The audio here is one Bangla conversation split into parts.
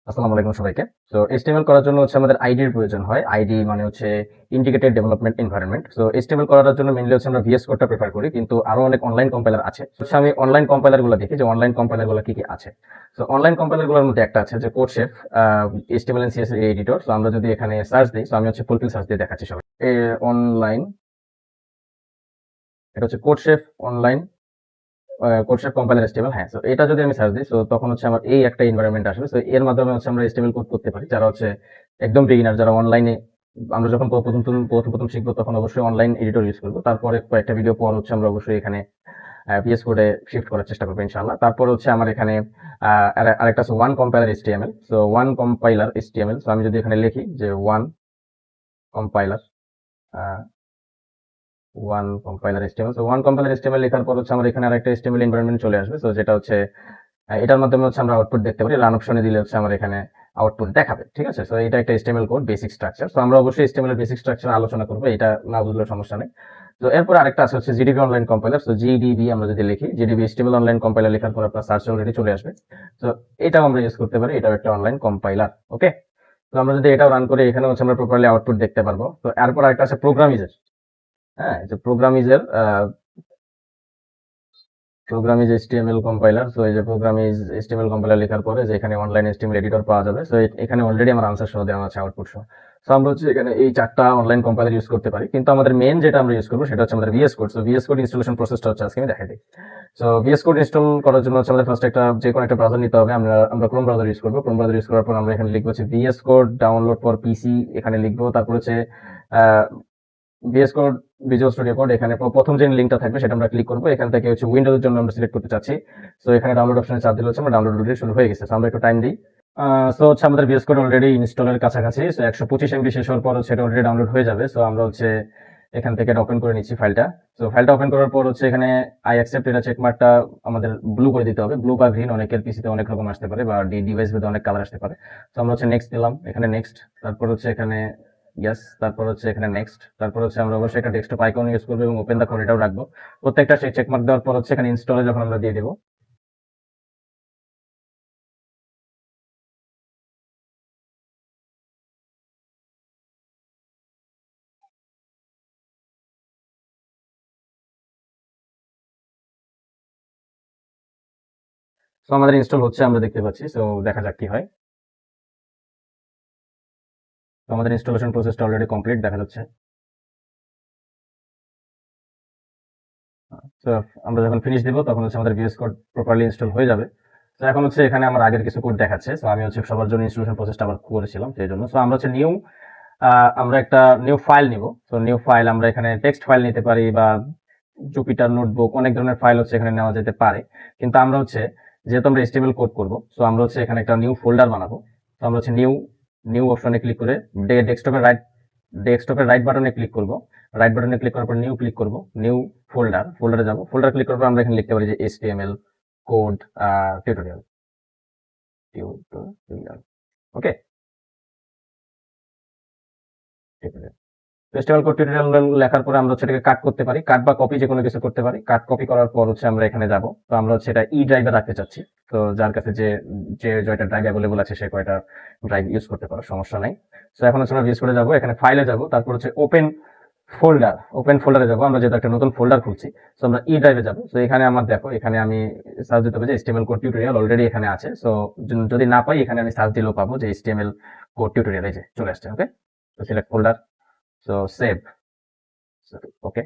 আসসালামু আলাইকুম সবাইকে। তো HTML করার জন্য হচ্ছে আমাদের আইডির প্রয়োজন হয়। আইডি মানে হচ্ছে ইন্টিগ্রেটেড ডেভেলপমেন্ট এনভায়রনমেন্ট। তো HTML করার জন্য মেইনলি হচ্ছে আমরা VS কোডটা প্রেফার করি, কিন্তু আরো অনেক অনলাইন কম্পাইলার আছে। হচ্ছে আমি অনলাইন কম্পাইলার গুলো দেখি যে অনলাইন কম্পাইলার গুলো কি কি আছে। তো অনলাইন কম্পাইলার গুলোর মধ্যে একটা আছে যে কোডশেফ, HTML এন্ড CSS এডিটর। তো আমরা যদি এখানে সার্চ দিই, তো আমি হচ্ছে ফুলফিল সার্চ দিয়ে দেখাচ্ছি সবাই। অনলাইন, এটা হচ্ছে কোডশেফ অনলাইন কোডশেফ কম্পাইলার HTML। হ্যাঁ, তো এটা যদি আমি সার্চ দিই, তো তখন হচ্ছে আমার এই একটা এনভায়রনমেন্ট আসবে। তো এর মাধ্যমে হচ্ছে আমরা HTML কোড করতে পারি। যারা হচ্ছে একদম বিগিনার, যারা অনলাইনে, আমরা যখন প্রথম শিখবো তখন অবশ্যই অনলাইন এডিটর ইউজ করবো। তারপরে কয়েকটা ভিডিও পর হচ্ছে আমরা অবশ্যই এখানে VS কোডে শিফট করার চেষ্টা করবো ইনশাআল্লাহ। তারপর হচ্ছে আমার এখানে আরেকটা আছে ওয়ান কম্পাইলার HTML। তো ওয়ান কম্পাইলার HTML, তো আমি যদি এখানে লিখি যে one compiler one compiler HTML, তো ওয়ান কম্পাইলার HTML লেখার পর হচ্ছে আমার এখানে আরেকটা HTML এনভায়রনমেন্ট চলে আসবে। তো যেটা হচ্ছে এটার মাধ্যমে হচ্ছে আমরা আউটপুট দেখতে পারি। রান অপশনে দিলে হচ্ছে আমার এখানে আউটপুট দেখাবে। ঠিক আছে, তো এটা একটা HTML কোড বেসিক স্ট্রাকচার। তো আমরা অবশ্যই HTML এর বেসিক স্ট্রাকচার আলোচনা করবো, এটা না বুঝলে সমস্যা নেই। তো এরপর আরেকটা আছে হচ্ছে জিডিবি অনলাইন কম্পাইলার। তো জিডিবি আমরা যদি লিখি, জিডিবি HTML অনলাইন কম্পাইলার লেখার পর আপনার সার্চ অলরেডি চলে আসবে। তো এটাও আমরা ইউজ করতে পারি, এটাও একটা অনলাইন কম্পাইলার। ওকে, তো আমরা যদি এটাও রান করি, এখানে হচ্ছে আমরা প্রপারলি আউটপুট দেখতে পারবো। তো এরপর আরেকটা আছে প্রোগ্রামিজের। হ্যাঁ, যে প্রোগ্রামিজের প্রোগ্রামিজ HTML কম্পাইলার। তো এই যে প্রোগ্রামিজ HTML কম্পাইলার লেখার পরে যে এখানে অনলাইন HTML এডিটর পাওয়া যাবে। তো এখানে অলরেডি আমার আনসার সহ দেওয়া আছে, আউটপুট সহ। তো আমরা হচ্ছে এখানে এই চারটা অনলাইন কম্পাইলার ইউজ করতে পারি, কিন্তু আমাদের মেন যেটা আমরা ইউজ করবো সেটা হচ্ছে আমাদের VS কোড। তো VS কোড ইনস্টলেশন প্রসেসটা হচ্ছে আজকে আমি দেখাই দিই। তো VS কোড ইনস্টল করার জন্য হচ্ছে আমাদের ফার্স্ট একটা যে কোনো একটা ব্রাউজার নিতে হবে। আমরা ক্রোম ব্রাউজার ইউজ করবো। ক্রোম ব্রাউজার ইউজ করার পর আমরা এখানে লিখবো হচ্ছে VS কোড ডাউনলোড ফর পিসি, এখানে লিখবো। তারপর হচ্ছে VS code, visual studio code, এখানে প্রথম যে লিঙ্কটা থাকবে সেটা আমরা ক্লিক করবো। এখান থেকে হচ্ছে উইন্ডোজের জন্য আমরা সিলেক্ট করতে চাচ্ছি। তো এখানে ডাউনলোড অপশনে চাপ দিলে হচ্ছে আমরা ডাউনলোড অলরেডি শুরু হয়ে গেছে। তো আমরা একটু টাইম দিই। সো হচ্ছে আমাদের VS কোড অলরেডি ইনস্টলের কাছাকাছি। সো 125 MB শেষ হওয়ার পর হচ্ছে এটা অলরেডি ডাউনলোড হয়ে যাবে। সো আমরা হচ্ছে এখান থেকে এটা ওপেন করে নিচ্ছি ফাইলটা। তো ফাইলটা ওপেন করার পর হচ্ছে এখানে আই অ্যাকসেপ্ট, এটা চেক মার্কটা আমাদের ব্লু করে দিতে হবে। ব্লু বা গ্রিন, অনেকের পিসিতে অনেক রকম আসতে পারে বা ডিভাইস ভেদে অনেক কালার আসতে পারে। তো আমরা হচ্ছে নেক্সট দিলাম, এখানে নেক্সট, তারপর হচ্ছে এখানে ইয়েস, তারপর হচ্ছে এখানে নেক্সট, তারপর হচ্ছে আমরা অবশ্যই একটা ডেস্কটপ আইকন ইউজ করবো এবং ওপেন দা কোড এটাও রাখবো। প্রত্যেকটা চেক মার্ক দেওয়ার পর হচ্ছে এখানে ইনস্টলে যখন আমরা দিয়ে দেবো, তো আমাদের ইনস্টল হচ্ছে, আমরা দেখতে পাচ্ছি। তো দেখা যাক কি হয়। তো আমাদের ইনস্টলেশন প্রসেসটা অলরেডি কমপ্লিট দেখা যাচ্ছে। তো আমরা যখন ফিনিশ দিব তখন হচ্ছে আমাদের VS কোড প্রপারলি ইনস্টল হয়ে যাবে। তো এখন হচ্ছে এখানে আমার আগের কিছু কোড দেখাচ্ছে। তো আমি হচ্ছে সবার জন্য ইনস্টলেশন প্রসেসটা আবার করেছিলাম সেই জন্য। তো আমরা হচ্ছে আমরা একটা নিউ ফাইল নিব। তো নিউ ফাইল আমরা এখানে টেক্সট ফাইল নিতে পারি বা জুপিটার নোটবুক, অনেক ধরনের ফাইল হচ্ছে এখানে নেওয়া যেতে পারে। কিন্তু আমরা হচ্ছে, যেহেতু আমরা HTML কোড করব, তো আমরা হচ্ছে এখানে একটা নিউ ফোল্ডার বানাবো। তো আমরা হচ্ছে নিউ নিউ অপশনে ক্লিক করে ডেস্কটপের রাইট বাটনে ক্লিক করব। রাইট বাটনে ক্লিক করার পর নিউ ক্লিক করব, নিউ ফোল্ডারে যাব। ফোল্ডার ক্লিক করার পর আমরা এখানে লিখতে পারি যে HTML কোড টিউটোরিয়াল টিউটোরিয়াল ওকে, HTML কোড টিউটোরিয়াল লেখার পরে আমরা সেটাকে কাট করতে পারি, কাট বা কপি যে কোনো কিছু করতে পারি। কাট কপি করার পর হচ্ছে আমরা এখানে যাব। তো আমরা হচ্ছে এটা ই ড্রাইভে রাখতে চাচ্ছি। তো যার কাছে যে যে জয়টা ড্রাইভ অ্যাভেলেবল আছে সে কয়টা ড্রাইভ ইউজ করতে পারো, সমস্যা নাই। তো এখন হচ্ছে আমরা ইউজ করে যাবো, এখানে ফাইলে যাব, তারপর হচ্ছে ওপেন ফোল্ডারে যাবো। আমরা যেহেতু একটা নতুন ফোল্ডার খুলছি, তো আমরা ই ড্রাইভে যাবো। তো এখানে আমার দেখো, এখানে আমি সার্চ দিতে হবে যে HTML কোড টিউটোরিয়াল অলরেডি এখানে আছে। সো যদি না পাই, এখানে আমি সার্চ দিলেও পাবো যে HTML কোড টিউটোরিয়াল, এই যে চলে আসছে। ওকে, তো সিলেক্ট ফোল্ডার, সো সেভ, ওকে।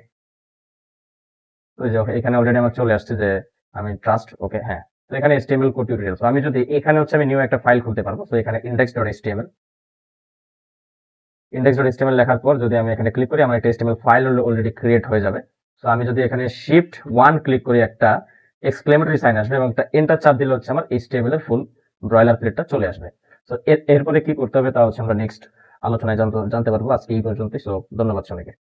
ওই যে এখানে অলরেডি আমার চলে আসছে যে আমি ট্রাস্ট, ওকে, হ্যাঁ। তো এখানে HTML কোড টিউটোরিয়াল। তো আমি যদি এখানে হচ্ছে আমি নিউ একটা ফাইল খুলতে পারবো। তো এখানে index.html লেখার পর যদি আমি এখানে ক্লিক করি, আমার একটা HTML ফাইল অলরেডি ক্রিয়েট হয়ে যাবে। তো আমি যদি এখানে শিফট 1 ক্লিক করি, একটা এক্সক্লেমেটরি সাইন আসবে এবং একটা এন্টার চাপ দিলে হচ্ছে আমার HTML এর ফুল ব্রয়লার প্লেটটা চলে আসবে। তো এরপরে কি করতে হবে তা হচ্ছে আমরা নেক্সট আলোচনায় জানতে পারবো। আজকে এই পর্যন্তই। সো ধন্যবাদ সবাইকে।